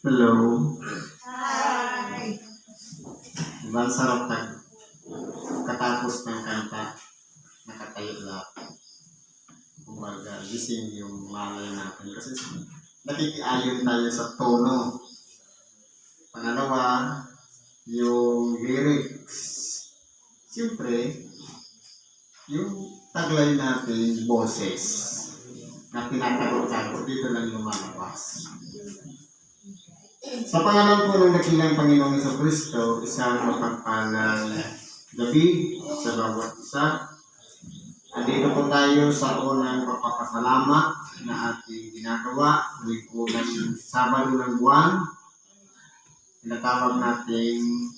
Hello. Hi! Diba ang sarap katapos ng kanta, nakatayo lang. Kumbaga, gising yung malay natin. Kasi nakikiayon tayo sa tono. Pangalawa, yung lyrics. Siyempre, yung taglay natin, boses, na tinatagot-tagot, dito lang lumalabas. Sa pangalan po ng dakilang Panginoong Jesucristo, isang mapagpalang gabi sa bawat isa. Andito po tayo sa unang pagpapasalamat na ating ginagawa ng unang Sabado ng buwan. Tinatawag nating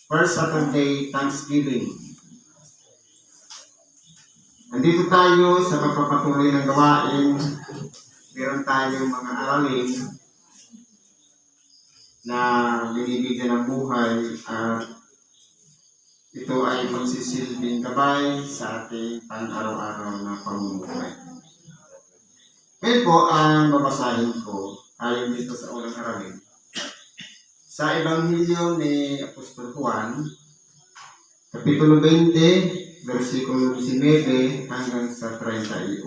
First Saturday Thanksgiving. Andito tayo sa pagpapatuloy ng gawain. Meron tayong mga aralin na binibigyan ng buhay at ito ay magsisilbing gabay sa ating pang-araw-araw na pamumuhay. Ngayon po ang babasahin ko ayon dito sa unang aralin. Sa Ebanghelyo ni Apostol Juan, Kapitulo 20, versikulo 19 hanggang sa 31.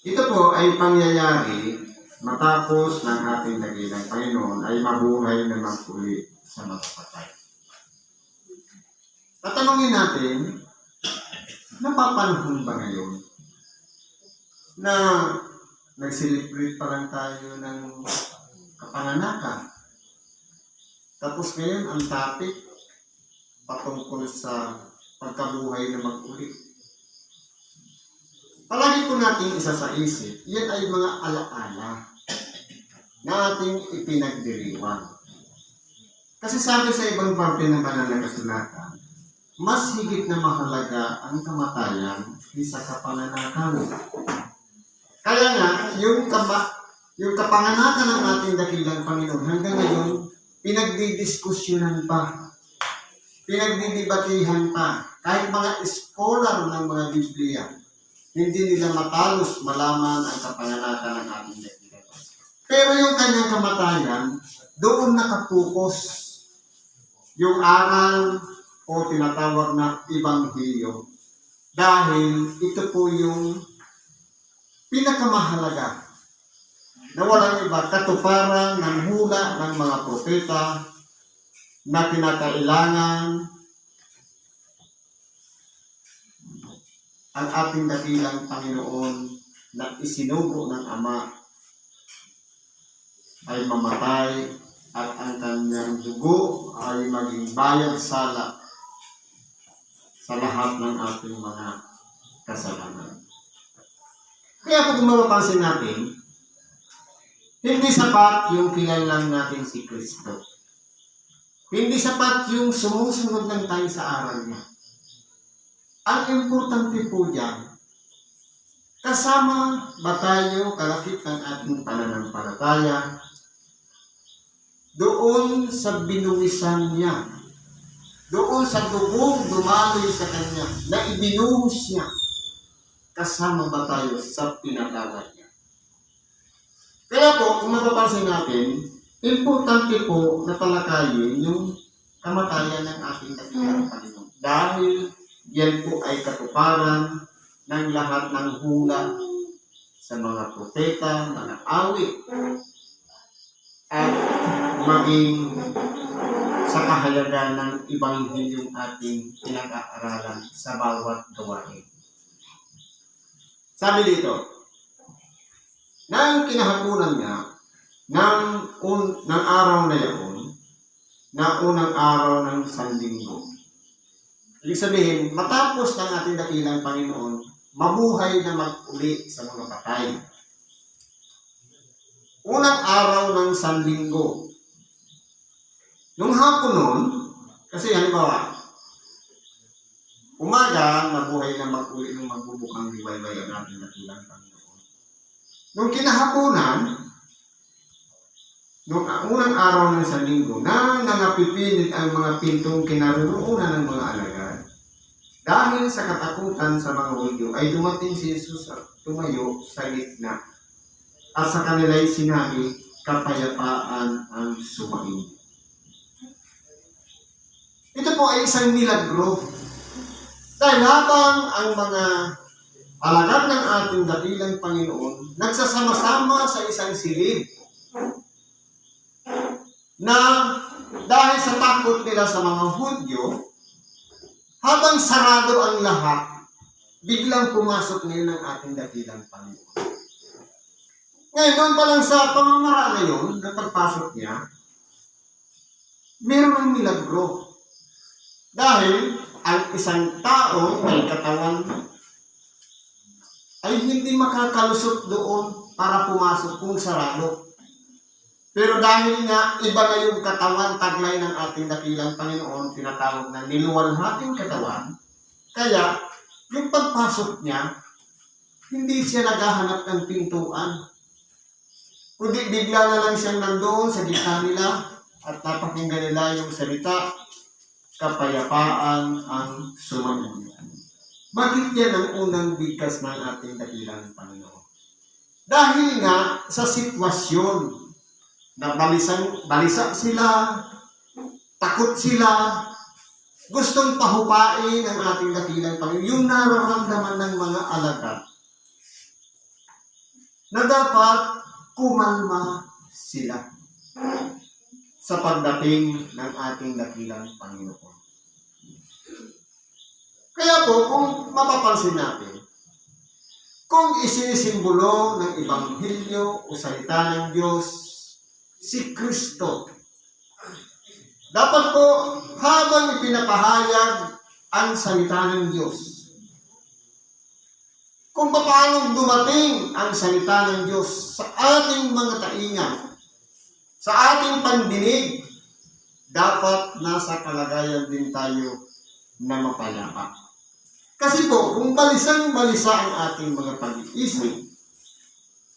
Ito po ay pangyayari matapos ng ating dakilang Panginoon ay mabuhay na maguli sa mga patay. Tatanungin natin, napapanahon ba ngayon na nag-celebrate pa lang tayo ng kapanganakan? Tapos ngayon ang topic patungkol sa pagkabuhay na maguli. Palagi po natin isa sa isip, yan ay mga alaala na ating ipinagdiriwang. Kasi sabi sa ibang parte ng banal na kasulatan, mas higit na mahalaga ang kamatayan kaysa kapanganakan. Kaya nga, yung kapanganakan ng ating dakilang Panginoon hanggang ngayon, pinagdidiskusyonan pa, pinagdidibatihan pa, kahit mga scholar ng mga Biblia, hindi nila matalos malaman ang kapanganakan ng ating dakilang. Pero yung kanyang kamatayan, doon nakapokus yung aral o tinatawag na Ebanghelyo. Dahil ito po yung pinakamahalaga na walang iba, katuparan ng hula ng mga propeta na kinakailangan ang ating dakilang Panginoon na isinugo ng Ama ay mamatay at ang kanyang dugo ay maging bayad sala sa lahat ng ating mga kasalanan. Kaya kung mapapansin natin, hindi sapat yung kilalang natin si Kristo. Hindi sapat yung sumusunod lang tayo sa aral niya. Ang importante po dyan, kasama ba tayo kalakip ng ating pananampalataya doon sa binuwisan niya, doon sa dugong dumaloy sa kanya, na ibinuhos niya, kasama ba tayo sa pinatawad niya? Kaya po, kung mapapansin natin, importante po na talakayin yung kamatayan ng ating dakilang Panginoon. Dahil yan po ay katuparan ng lahat ng hula sa mga propeta, mga awit, at maging sa kahalagan ng Ebanghelyong ating pinag-aaralan sa bawat gawain. Sabi dito, nang kinahapunan niya ng araw na yaon, na unang araw ng Sanlinggo. Ibig sabihin, matapos ng ating dakilang Panginoon, mabuhay na mag-uli sa mga patay. Unang araw ng Sanlinggo. Nung hapon nun, kasi halimbawa, umaga, mabuhay na mag-uli ng magbubukang liwayway ang ating dakilang Panginoon. Nung kinahaponan, nung unang araw ng Sanlinggo, nang nangapipilit ang mga pintong kinaroroonan ng mga alagad, dahil sa katakutan sa mga Hudyo, ay dumating si Jesus at tumayo sa gitna. At sa kanila'y sinabi, kapayapaan ang sumainyo. Ito po ay isang milagro. Dahil habang ang mga alagad ng ating dakilang Panginoon nagsasama-sama sa isang silid na dahil sa takot nila sa mga Hudyo, habang sarado ang lahat, biglang pumasok ngayon ang ating dakilang Panginoon. Ngayon, doon pa lang sa pamamaraan na yun, na pagpasok niya, meron ng milagro. Dahil ang isang tao may katawan ay hindi makakalusot doon para pumasok kung sarado. Pero dahil nga iba na yung katawan, taglay ng ating dakilang Panginoon, tinatawag na niluwalhating katawan, kaya yung pagpasok niya, hindi siya naghahanap ng pintuan. Kundi bigla na lang siyang nandoon sa gitna nila at napakinggan nila yung salita, kapayapaan ang sumainyo. Bakit yan ang unang bigkas ng ating dakilang Panginoon? Dahil nga sa sitwasyon na balisa sila, takot sila, gustong pahupain ang ating dakilang Panginoon, yung nararamdaman ng mga alagad na dapat kumalma sila sa pagdating ng ating dakilang Panginoon. Kaya po, kung mapapansin natin, kung isinisimbolo ng Ebanghelyo o salita ng Diyos, si Kristo, dapat po, habang ipinapahayag ang salita ng Diyos, kung paano dumating ang salita ng Diyos sa ating mga tainga, sa ating pandinig, dapat nasa kalagayan din tayo na mapayapa. Kasi po, kung balisang-balisa ang ating mga pag-iisip,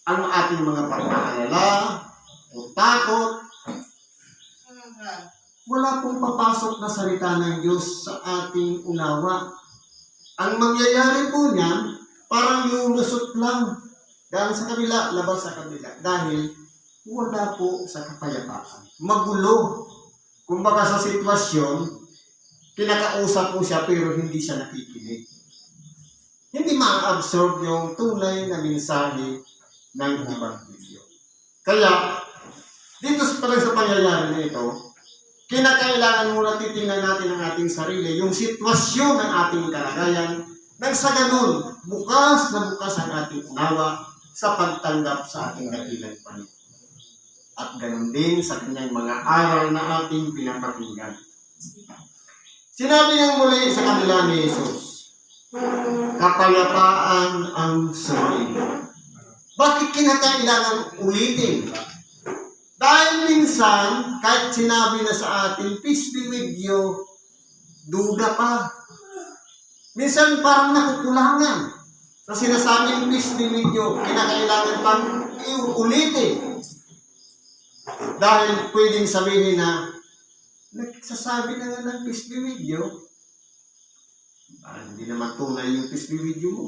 ang ating mga pag-aalala o takot, wala pong papasok na salita ng Diyos sa ating unawa. Ang mangyayari po niyan, parang lulusot lang dahil sa kabila, labas sa kabila. Dahil wala po sa kapayapaan. Magulo. Kumbaga sa sitwasyon, kinakausap po siya pero hindi siya nakikinig. Hindi ma-absorb yung tunay na mensahe ng Ebanghelyo. Kaya, dito pa lang sa pangyayari na ito, kinakailangan muna titingnan natin ang ating sarili, yung sitwasyon ng ating kalagayan, nang sa ganun, bukas na bukas ang ating unawa sa pagtanggap sa ating dakilang Panginoon. At ganun din sa kanyang mga aral na ating pinapakinggan. Sinabi niyang muli sa kanila ni Jesus, kapayapaan ang sumainyo. Bakit kinakailangan ulitin? Dahil minsan, kahit sinabi na sa atin, peace be with you, duda pa. Minsan parang nakukulangan. Sa sinasabing peace be with you, kinakailangan pang ulitin. Dahil pwedeng sabihin na, nagsasabi na nga ng peace be with you, hindi naman tunay yung peace be with you mo.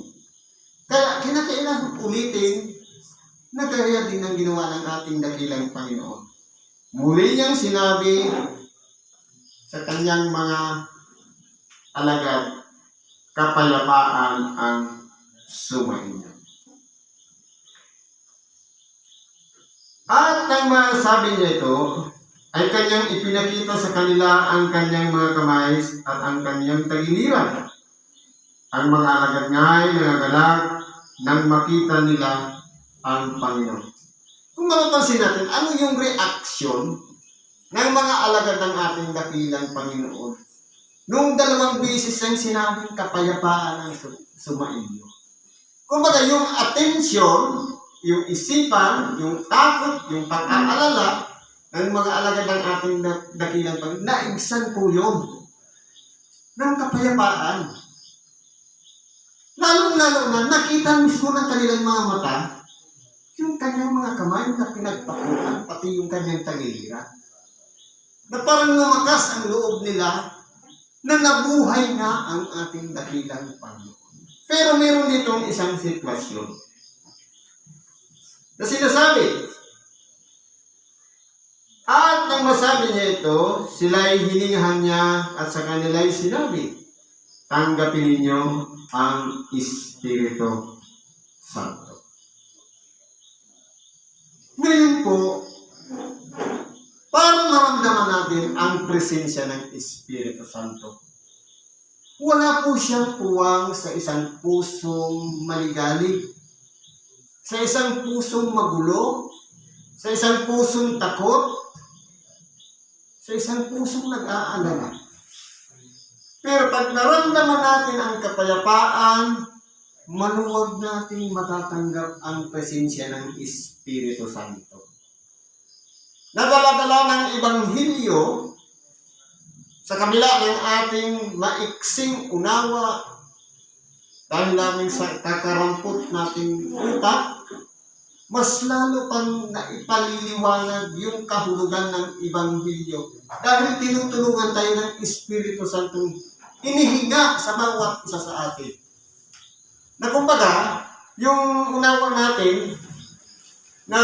Kaya kinakailangan ulitin na kaya din ang ginawa ng ating dakilang Panginoon. Muli niyang sinabi sa kanyang mga alagad, kapayapaan ang sumainyo. At nang masabi niya ito, ay kanyang ipinakita sa kanila ang kanyang mga kamay at ang kanyang tagiliran. Ang mga alagad nga'y nagagalak nang makita nila ang Panginoon. Kung mapapansin natin, ano yung reaksyon ng mga alagad ng ating dakilang Panginoon nung dalawang beses ang sinabing kapayapaan ang sumainyo? Kumbaga, yung atensyon, yung isipan, yung takot, yung pag-aalala ng mga alagad ng ating dakilang Panginoon, naigsan po yun ng kapayapaan. Lalong-lalo na nakita mismo ng kanilang mga mata yung kanyang mga kamay na pinagpakutan, pati yung kanyang tagiliran. Na parang lumakas ang loob nila na nabuhay nga ang ating dakilang Panginoon. Pero meron ditong isang sitwasyon na sinasabi, At nang masabi niya ito, sila'y hiningahan niya at sa kanila'y sinabi, tanggapin ninyo ang Espiritu Santo. Ngayon po, para maramdaman natin ang presensya ng Espiritu Santo, wala po siyang puwang sa isang pusong maligalig, sa isang pusong magulo, sa isang pusong takot, sa isang pusong nag-aalala. Pero pag naramdaman natin ang kapayapaan, maluwag nating matatanggap ang presensya ng Espiritu Santo. Nadala-dala ng Ebanghelyo sa kabila ng ating maiksing unawa dahil namin sa kakarampot nating utak, mas lalo pang naipaliliwanag yung kahulugan ng Ebanghelyo dahil tinutulungan tayo ng Espiritu Santo inihinga sa bawat isa sa atin. Na kumbaga, yung unawa natin na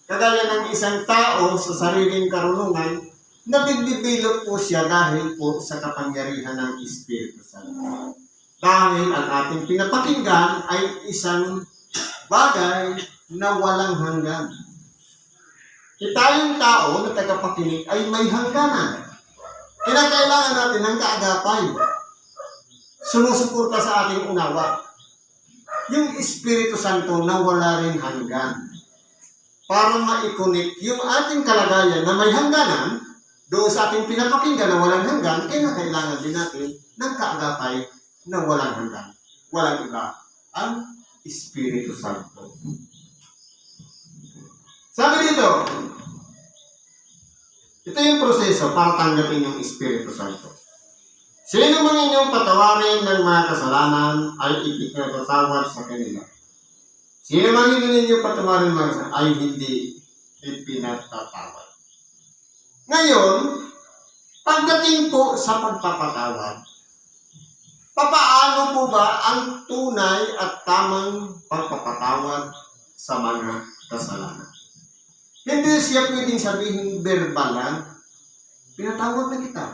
kagaya ng isang tao sa sariling karunungan, nadidevelop po siya dahil po sa kapangyarihan ng Espiritu Santo. Dahil ang ating pinapakinggan ay isang bagay na walang hanggan. Tayong tao na tagapakinig ay may hangganan. Kinakailangan natin ng kaagapay. Sumusuporta sa ating unawa. Yung Espiritu Santo na wala rin hanggan. Para ma-connect yung ating kalagayan na may hangganan, doon sa ating pinapakinggan na walang hanggan, kailangan din natin ng kaagapay na walang hanggan. Walang iba. Ang Espiritu Santo. Sabi dito, ito yung proseso para tanggapin yung Espiritu Santo. Sino man inyong patawarin ng mga kasalanan ay ipinapatawad sa kanila. Sino man inyong patawarin ng mga kasalanan ay hindi ipinapatawad. Ngayon, pagdating po sa pagpapatawad, papaano po ba ang tunay at tamang pagpapatawad sa mga kasalanan? Hindi siya pwedeng sabihin verbal lang, pinatawad na kita.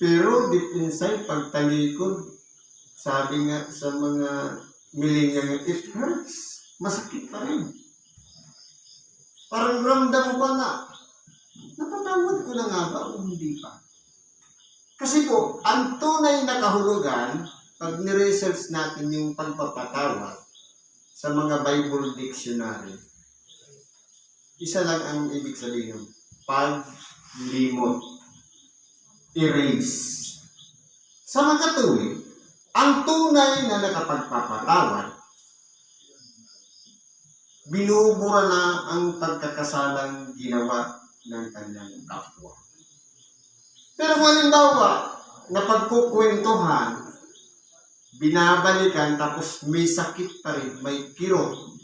Pero deep inside, pagtalikod, sabi nga sa mga millennial, it hurts. Masakit pa rin. Parang ramdam mo ba na, napatawad ko na nga ba o hindi pa? Kasi po, ang tunay na kahulugan, pag niresearch natin yung pagpapatawad sa mga Bible dictionary, isa lang ang ibig sabihin, paglimot, erase. Sa makatuwid, ang tunay na nakapagpapatawad, binubura na ang pagkakasalang ginawa ng kanyang kapwa. Pero kung halimbawa, napagkukwentuhan, binabalikan, tapos may sakit pa rin, may kirot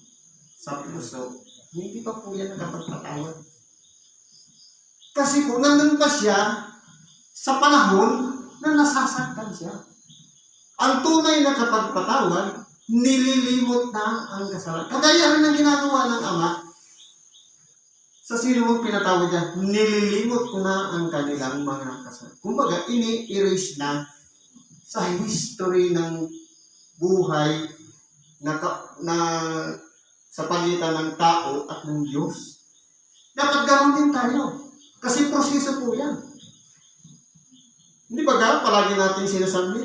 sa puso, hindi pa po yan nakapagpatawad. Kasi po, nandun pa siya sa panahon na nasasaktan siya. Ang tunay na kapagpatawad, nililimot na ang kasalanan. Kagaya rin ang ginagawa ng Ama, sa sino mong pinatawad niya, nililimot ko na ang kanilang mga kasalanan. Kumbaga, ini-erase na sa history ng buhay na sa pagitan ng tao at ng Diyos. Dapat ganoon din tayo. Kasi proseso po yan. Hindi ba palagi natin sinasabi,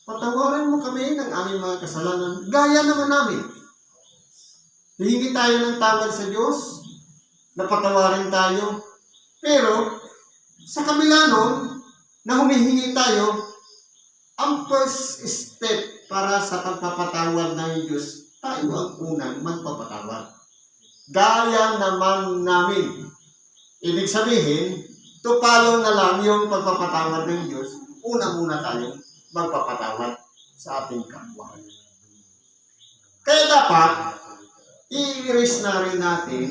patawarin mo kami ng aming mga kasalanan. Gaya naman namin. Hihingi tayo ng tawad sa Diyos, napatawarin tayo. Pero, sa kabila nun, na humihingi tayo, ang first step para sa pagpapatawad ng Diyos, tayo ang unang magpapatawad. Gaya naman namin. Ibig sabihin, tupalo na lang yung pagpapatawad ng Diyos, unang-una tayong magpapatawad sa ating kapwa. Kaya dapat, i-erase na rin natin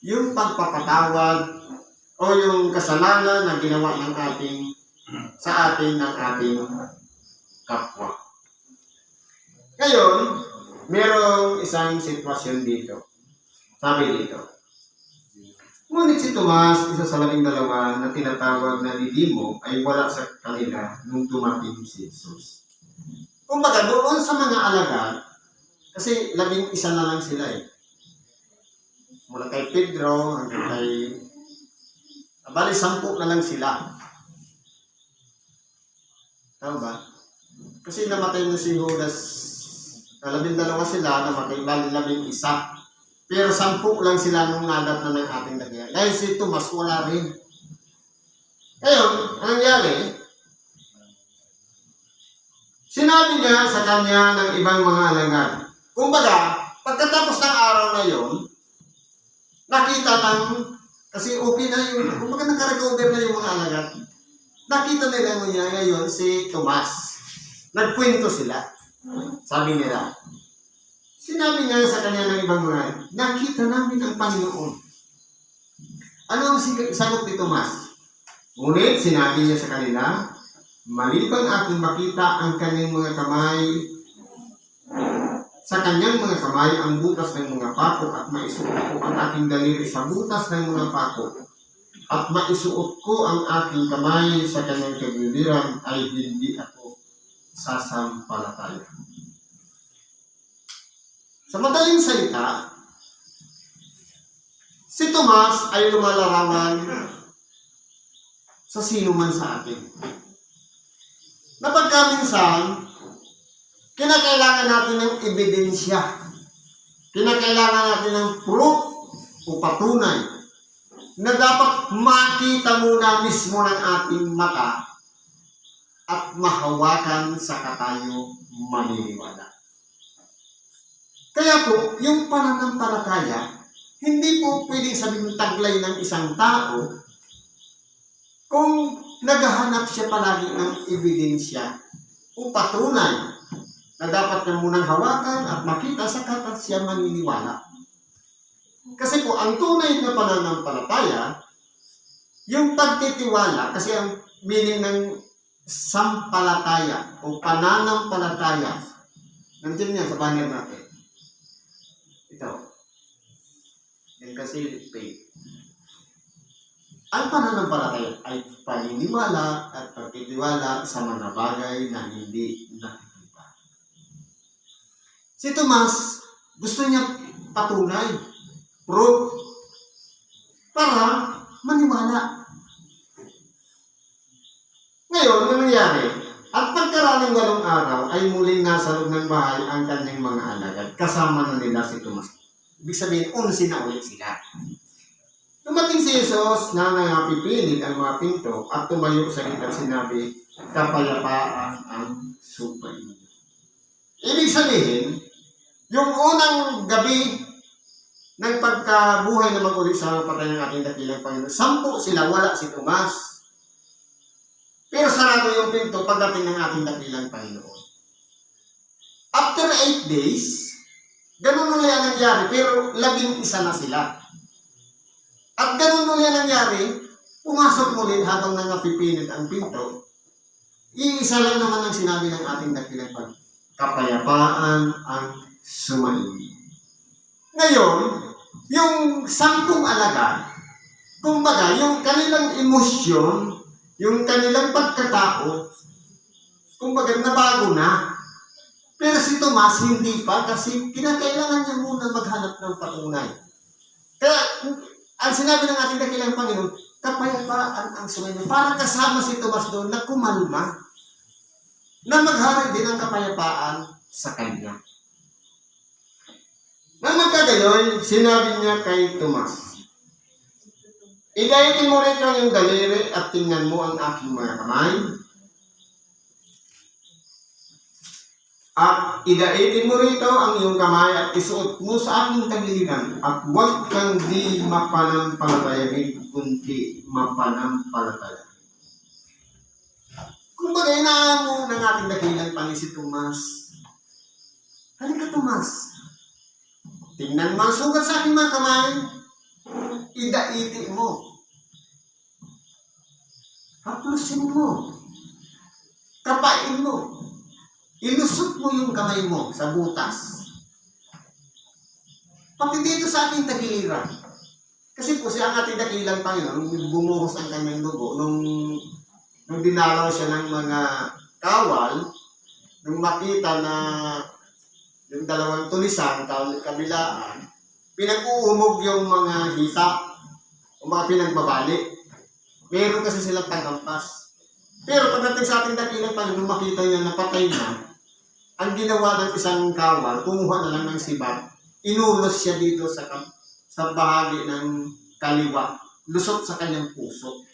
yung pagpapatawad o yung kasalanan na ginawa ng sa atin ng ating kapwa. Ngayon, merong isang sitwasyon dito. Sabi dito, Ngunit si Tomas, isa sa 12 na tinatawag na Didimo, ay wala sa kanila nung dumating si Jesus. Kumbaga, doon sa mga alagad, kasi 11 na lang sila eh. Mula kay Pedro hanggang kay... Bali, 10 na lang sila. Tama ba? Kasi namatay na si Judas, 12 sila, namatay, bali 11. Pero 10 lang sila nung nadat na ng ating dakilan. Dahil si Tomas wala rin. Ngayon, ang nangyari, sinabi niya sa kanya ng ibang mga alagad. Kumbaga, pagkatapos ng araw na yon, nakita ng, kasi okay na yun, kumbaga nakarecover na yung mga alagad. Nakita nila niya ngayon si Tomas. Nagkwento sila. Sabi nila, sinabi niya sa kanya ng ibang mga, nakita namin ang Panginoon. Ano ang sagot ni Tomas? Ngunit sinabi niya sa kanila, maliban aking makita ang kanyang mga kamay, sa kanyang mga kamay ang butas ng mga pako at maisuot ko ang aking daliri sa butas ng mga pako at maisuot ko ang aking kamay sa kanyang kagiliran ay hindi ako sasampalataya. Sa madaling salita, si Tomas ay lumalarawan sa sino man sa atin. Na pagkaminsan, kinakailangan natin ng ebidensya. Kinakailangan natin ng proof o patunay na dapat makita muna mismo ng ating mata at mahawakan sa tayo maniniwala. Kaya po, yung pananampalataya, hindi po pwedeng sabihin taglay ng isang tao kung naghahanap siya palagi ng ebidensya o patunay na dapat niya munang hawakan at makita sa katat siya maniniwala. Kasi po, ang tunay na pananampalataya, yung pagtitiwala, kasi ang meaning ng sampalataya o pananampalataya, nandiyan niya sa banner natin. Ito. Yan kasi faith. Ang pananampalataya ay paniniwala at pagtitiwala sa mga bagay na hindi nakikita. Si Tomas, gusto niya patunay, proof, para maniwala. Ngayon, ano nangyari? At pagkaraan ng 8 araw, ay muling nasa loob ng bahay ang kanyang mga alagad. Kasama na nila si Tomas. Ibig sabihin, 11 na ulit sila. Dumating si Jesus na nangapipilit ang mga pinto at tumayo sa gitna at sinabi, kapayapaan ang supainyo. Ibig sabihin, yung unang gabi ng pagkabuhay na mag-ulit sa patay ng ating dakilang Panginoon, 10 sila, wala si Tomas. Pero sarado yung pinto pagdating ng ating dakilang Panginoon. After 8 days, ganun ulit ang nangyari, pero 11 na sila. At ganun ulit ang nangyari, pumasok muli habang nangapipilit ang pinto. Iisa lang naman ang sinabi ng ating dakilang Panginoon, kapayapaan ang sumainyo. Ngayon, yung 10 alagad, kumbaga, yung kanilang emosyon, yung kanilang pagkatao, kumbaga, nabago na. Pero si Tomas, hindi pa, kasi kinakailangan niya muna maghanap ng patunay. Kaya, ang sinabi ng ating dakilang Panginoon, kapayapaan ang sumainyo. Para kasama si Tomas doon na kumalma, na maghari din ang kapayapaan sa kanya. Nang magkagayoy, sinabi niya kay Tomas, idayitin mo rito ang iyong daliri at tingnan mo ang aking mga kamay. At idaitin mo rito ang iyong kamay at isuot mo sa aking tagiliran at huwag kang di mapanampalatayahin kundi mapanampalatayahin. Kumbaga, inaan mo ng ating dakilang Panginoon si Tomas. Halika, Tomas. Tingnan mo ang sugat sa aking mga kamay. Idaiti mo. Haplusin mo. Kapain mo. Ilusot mo yung kamay mo sa butas. Pati dito sa aking tagiliran. Kasi po siya ang ating dakilang Panginoon, nung bumuhos ang kanyang dugo, nung dinalaw siya ng mga kawal, nung makita na yung dalawang tulisan, kabilaan, pinag-uumog yung mga hita, o mga pinagbabali. Meron kasi silang tagampas. Pero pagdating sa ating dakilang Panginoon, nung makita niya na patay na, ang ginawa ng isang kawal, kumuha na lang ng sibat, inulos siya dito sa bahagi ng kaliwa, lusot sa kanyang puso.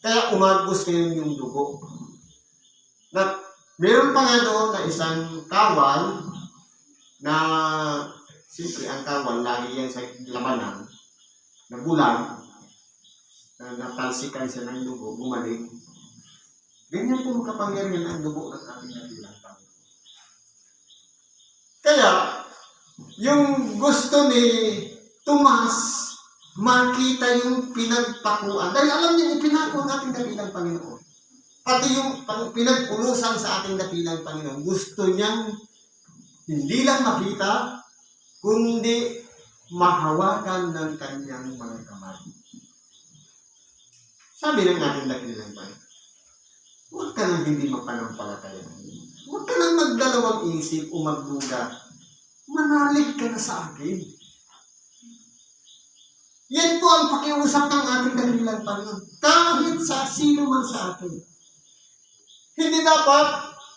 Kaya umagos ngayon yung dugo. Na, meron pa nga doon na isang kawal na, siyempre ang kawal, lagi yan sa labanan, na bulag, na natalsikan siya ng dugo, bumalik. Ganyan po makapangyarihan ang dugo ng ating dakilang Panginoon. Kaya, yung gusto ni Tomas, makita yung pinagpakuan. Dahil alam niyo, ipinako ang ating dakilang Panginoon. Pati yung pinagpulusan sa ating dakilang Panginoon, gusto niyang hindi lang makita, kundi mahawakan ng kanyang mga kamay. Sabi ng ating dakilang Panginoon, huwag ka nang hindi mapanampalataya. Huwag ka nang magdalawang isip o magduda. Manalig ka na sa akin. Yan po ang pakiusap ng ating dakilang Panginoon. Kahit sa sino man sa atin. Hindi dapat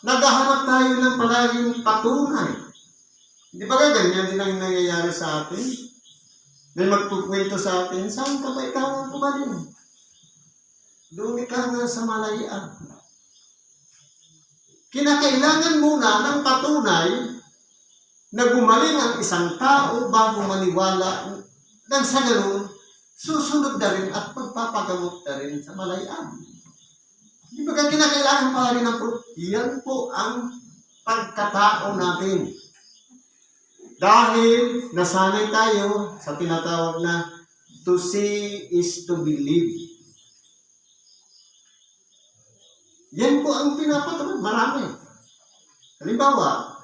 naghahanap tayo ng palaging patunay. Hindi ba ganyan din ang nangyayari sa atin? May magpukwento sa atin, saan ka ba ikaw ang kumaling? Doon ka nga sa Malayaan. Kinakailangan muna ng patunay na gumaling ang isang tao bago maniwala nang sa ganun, susunod na rin at magpapagamot na rin sa Malayaan. Di ba kinakailangan pa rin ng proof? Yan po ang pagkatao natin. Dahil nasanay tayo sa tinatawag na to see is to believe. Yan po ang pinapatawag. Marami. Halimbawa,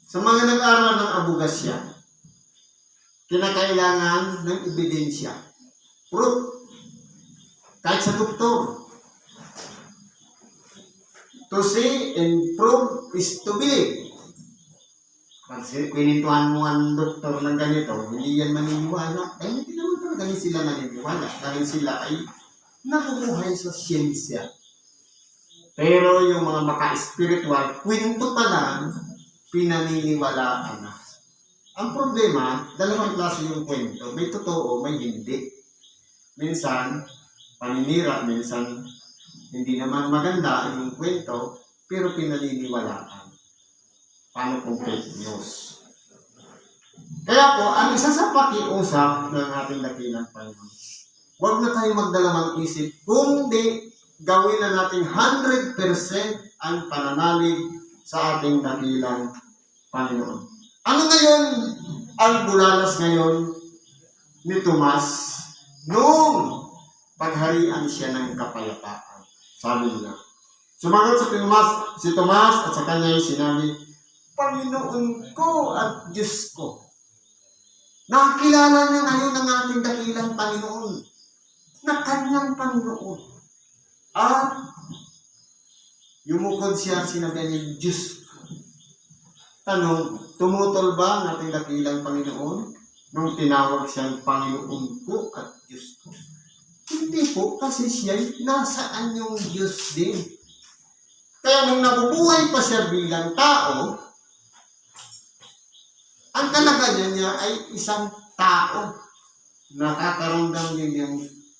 sa mga nag-aaral ng abogasya, kinakailangan ng ebidensya. Proof. Kahit sa doktor. To see and prove is to believe. Pag pinintuhan mo ang doktor ng ganito, hindi yan maniniwala. Ay, hindi naman talaga sila naniniwala. Dahil sila ay nabubuhay sa siyensya. Pero yung mga maka-spiritual, kwento pa lang, pinaniniwalaan na. Ang problema, dalawang klase yung kwento. May totoo, may hindi. Minsan, paninira, minsan, hindi naman maganda yung kwento, pero pinaniniwalaan. Paano kung fake news? Kaya po, ang isa sa pakiusap ng ating dakilang Panginoon, huwag na tayo magdalawang isip, kundi gawin na natin 100% ang pananalig sa ating dakilang Panginoon. Ano ngayon ang bulalas ngayon ni Tomas noong pagharian siya ng kapayapaan? Sabi niya. Sumagot si Tomas at sa kanya sinabi, Panginoon ko at Diyos ko. Nakakilala niya ngayon ang ating dakilang Panginoon na kanyang Panginoon. At yumukod siya, sinabi niya, Diyos ko. Tanong, tumutol ba ang ating dakilang Panginoon nung tinawag siyang Panginoon ko at Diyos ko? Hindi po, kasi siya nasaan yung Diyos din. Kaya nung nabubuhay pa siya bilang tao, ang kalagayan niya ay isang tao. Nakakaramdam din yung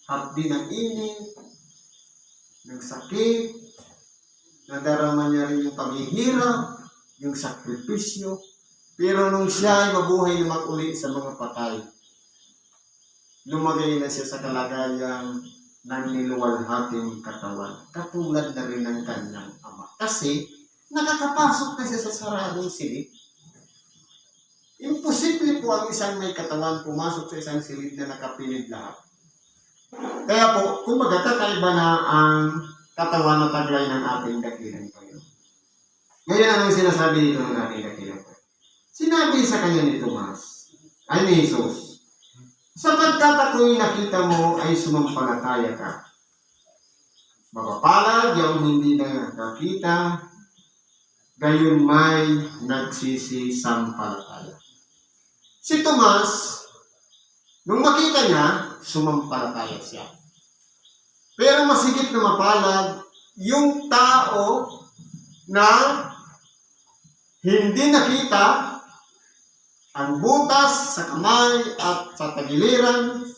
hapdi ng init, ng sakit, nadarama niya rin yung paghihirap, yung sakripisyo. Pero nung siya ay mabuhay na mag-uli sa mga patay, lumagay na siya sa kalagayang ng niluwalhating katawan. Katulad na rin ng kanyang ama. Kasi nakakapasok na siya sa saradong silid. Imposible po ang isang may katawan pumasok sa isang silid na nakapilid lahat. Kaya po, kumbaga kakaiba na ang katawan na taglay ng ating dakilang Panginoon. Ngayon anong sinasabi dito ng ating dakilang Panginoon? Sinabi sa kanya ni Tomas, ay ni Jesus, Sapagkat ako'y nakita mo ay sumampalataya ka. Mapapalad yung hindi na nakakita, gayon may nagsisisampalataya. Si Tomas, nung makita niya, sumampalataya siya. Pero masigit na mapalad, yung tao na hindi nakita ang butas sa kamay at sa tagiliran,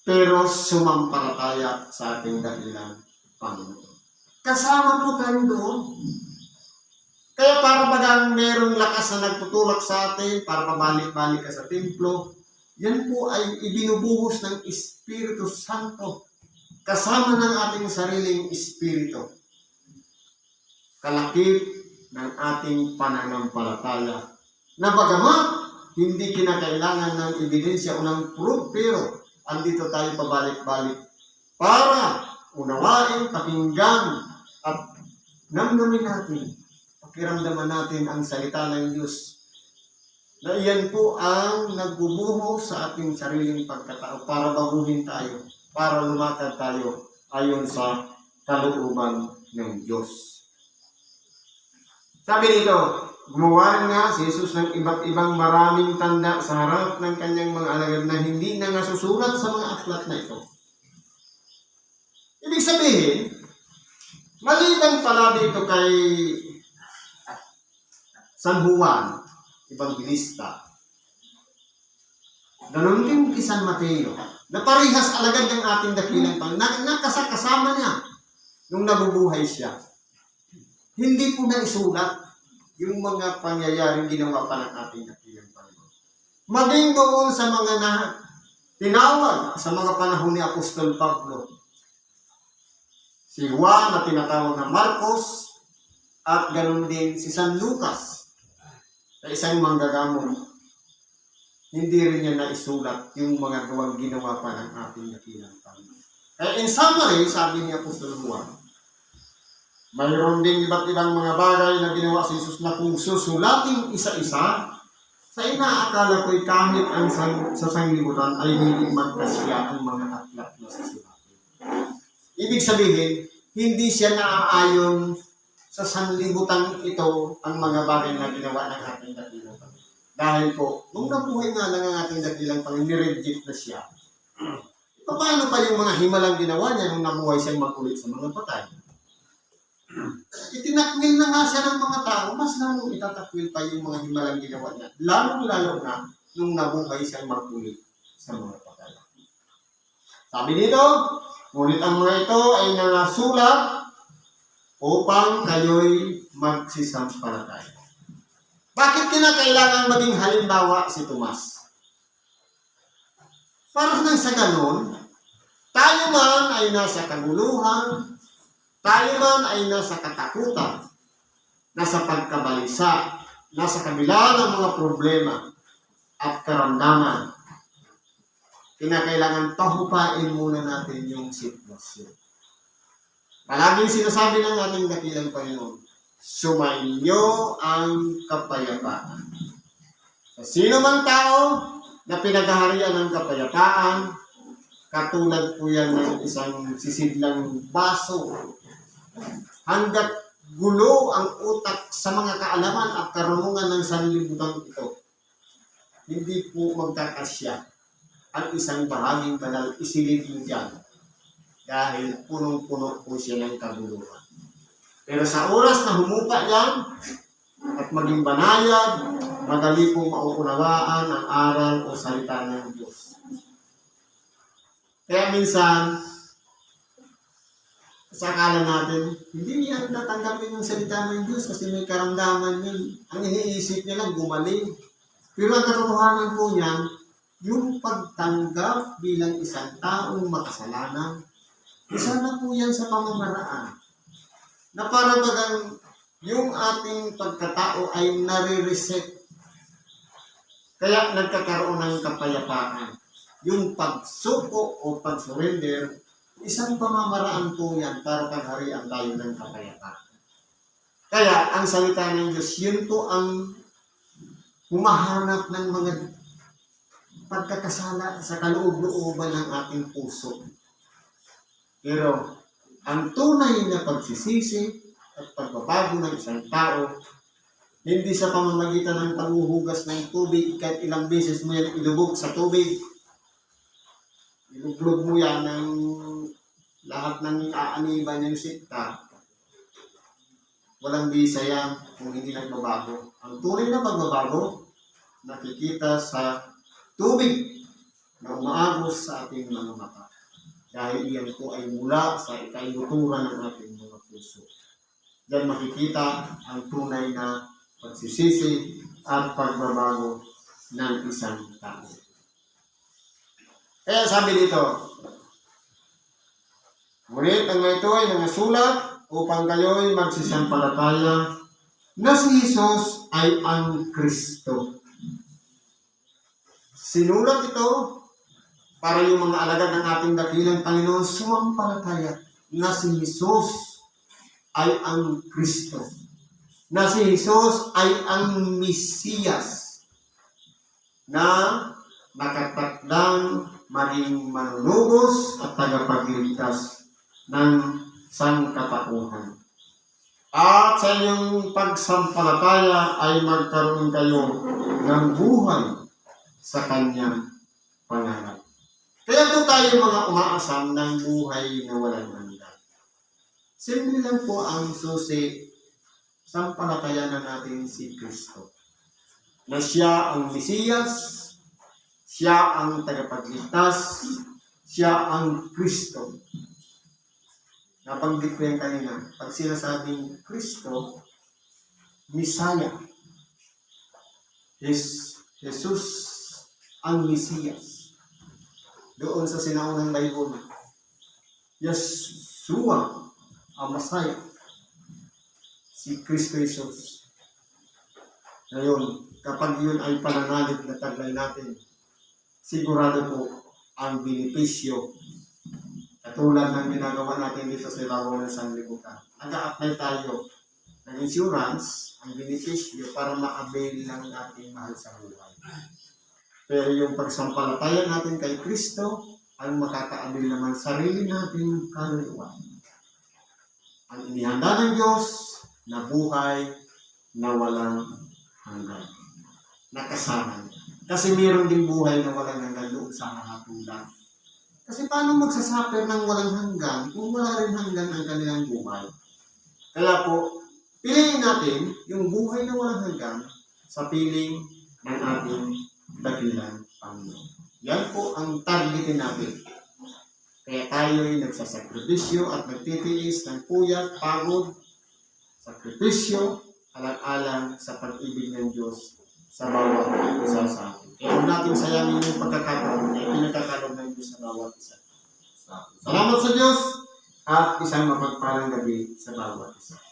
pero sumampalataya sa ating dakilang Panginoon. Kasama po tayo doon. Kaya para bagang merong lakas na nagtutulak sa atin, para pabalik-balik ka sa templo, yan po ay ibinubuhos ng Espiritu Santo kasama ng ating sariling espiritu. Kalakip ng ating pananampalataya na bagamat hindi kinakailangan ng ebidensya o ng proof, pero andito tayo pabalik-balik para unawain, pakinggan at namnamin natin, pakiramdaman natin ang salita ng Diyos na iyan po ang nagbubuhos sa ating sariling pagkatao para baguhin tayo, para lumakad tayo ayon sa kalooban ng Diyos. Sabi dito, gumawa nga si Jesus ng iba't ibang maraming tanda sa harap ng kanyang mga alagad na hindi na nasusulat sa mga aklat na ito. Ibig sabihin, maliban pala dito kay San Juan, Evangelista, ganun din kay San Mateo, na parihas alagad ng ating dakilang Panginoon, nakasama niya nung nabubuhay siya. Hindi po naisulat yung mga pangyayaring ginawa pa ng ating dakilang Panginoon. Maging doon sa mga tinawag sa mga panahon ni Apostol Pablo, si Juan na tinatawag na Marcos, at ganun din si San Lucas, na isang manggagamon. Hindi rin niya naisulat yung mga gawang ginawa pa ng ating dakilang Panginoon. Kaya in summary, sabi ni Apostol Juan, mayroon din iba't ibang mga bagay na ginawa si Jesus na kung susulating isa-isa, sa inaakala ko'y kahit ang sa sanglibutan ay hindi magkasya ang mga aklat na susulatin. Ibig sabihin, hindi siya naaayon sa sanlibutan ito ang mga bagay na ginawa ng ating dakilang Panginoon. Dahil po, nung nabuhay nga lang ang ating dakilang Panginoon, nireject na siya. Paano pa yung mga himalang ginawa niya nung nabuhay siyang makulit sa mga patay? Itinakwil na nga siya ng mga tao, mas lalong itatakwil pa yung mga himalang ginawa niya. Lalong-lalo na nung nabuhay siyang makulit sa mga patay. Sabi dito, ngunit ang mga ito ay nangasulat upang kayo'y magsisampalataya. Bakit kinakailangan maging halimbawa si Tomas? Para nang sa ganun, tayo man ay nasa kaguluhan, tayo man ay nasa katakutan, nasa pagkabalisa, nasa kabila ng mga problema at karamdaman, kinakailangan pahupain muna natin yung sitwasyon. Palaging sinasabi ng ating dakilang Panginoon, sumainyo ang kapayapaan. Sa sino man tao na pinaghaharian ng kapayapaan, katulad po yan ng isang sisidlang baso. Hanggat gulo ang utak sa mga kaalaman at karunungan ng sanlibutan ito, hindi po magkakasya ang isang bahaging banal isilid dyan dahil punong-puno po siya ng kaguluhan. Pero sa oras na humupa yan at maging banayad, madali pong mauunawaan ang aral o salita ng Diyos. Kaya minsan, sa akala natin, hindi niya natanggapin yung salita ng Diyos kasi may karamdaman yun. Ang iniisip niya lang, gumaling. Pero ang katotohanan po niyan, yung pagtanggap bilang isang taong makasalanan, isa na po yan sa pamamaraan. Na para bagang yung ating pagkatao ay nare-reset. Kaya nagkakaroon ng kapayapaan. Yung pagsuko o pag-surrender, isang pamamaraan po yan para pagharian tayo ng kapayapaan. Kaya ang salita ng Diyos, yun po ang humahanap ng mga pagkakasala sa kaloob-looban ng ating puso. Pero ang tunay na pagsisisi at pagbabago ng isang tao, hindi sa pamamagitan ng panghuhugas ng tubig, kahit ilang beses mo yan ilubog sa tubig. Iluglog mo yan ng lahat ng aaniban ng sikta. Walang bisa yan kung hindi nagbabago. Ang tunay na pagbabago, nakikita sa tubig na umaagos sa ating mga mata. Dahil iyan po ay mula sa ikainuturan ng ating mga puso. Diyan makikita ang tunay na pagsisisi at pagbabago ng isang tao. Kaya sabi dito, ngunit ang ito ay nangasulat upang kayo'y magsisampalataya na si Jesus ay ang Kristo. Sinulat ito para yung mga alagad ng ating dakilang Panginoon sumampalataya na si Jesus ay ang Kristo. Na si Jesus ay ang Mesiyas na nakatakdang maging manunubos at tagapagligtas ng sangkatauhan. At sa inyong pagsampalataya ay magkaroon kayo ng buhay sa kanyang pangarap. Kaya po tayo mga umaasam ng buhay na walang hanggan. Simple lang po ang susi, sampalatayanan natin si Kristo. Na siya ang Mesiyas, siya ang tagapagligtas, siya ang Kristo. Nabanggit ko yan kanina. Pag sinasabing Kristo, Misaya, Jesus ang Mesiyas. Doon sa sinaunang Bible, Yeshua ang Masaya, si Kristo Jesus. Ngayon, kapag yun ay pananalig na taglay natin, sigurado po ang benepisyo katulad ng ginagawa natin dito sa ibabaw ng sanlibutan. Nag-a-apply tayo ng insurance, ang benepisyo para ma-avail ng ating mahal sa buhay. Pero yung pagsampalataya natin kay Kristo, ang makaka-avail naman sarili natin kaluluwa. Ang inihanda ng Diyos na buhay na walang hanggan. Nakasama niya. Kasi mayroon din buhay na walang hanggan doon sa hahatulan. Kasi paano magsasuffer ng walang hanggan kung wala rin hanggan ang kanilang buhay? Kaya po, piliin natin yung buhay na walang hanggan sa piling ng ating dakilang Panginoon. Yan po ang targetin natin. Kaya tayo'y nagsasakripisyo at nagtitiis ng puyat, pagod, sakripisyo, alang-alang sa pag-ibig ng Diyos sa bawat isa sa atin. Kaya huwag natin sayangin yung pagkakataon na pinagkakaroon ng Diyos sa bawat isa sa atin. Salamat sa Diyos at isang mapagpalang gabi sa bawat isa.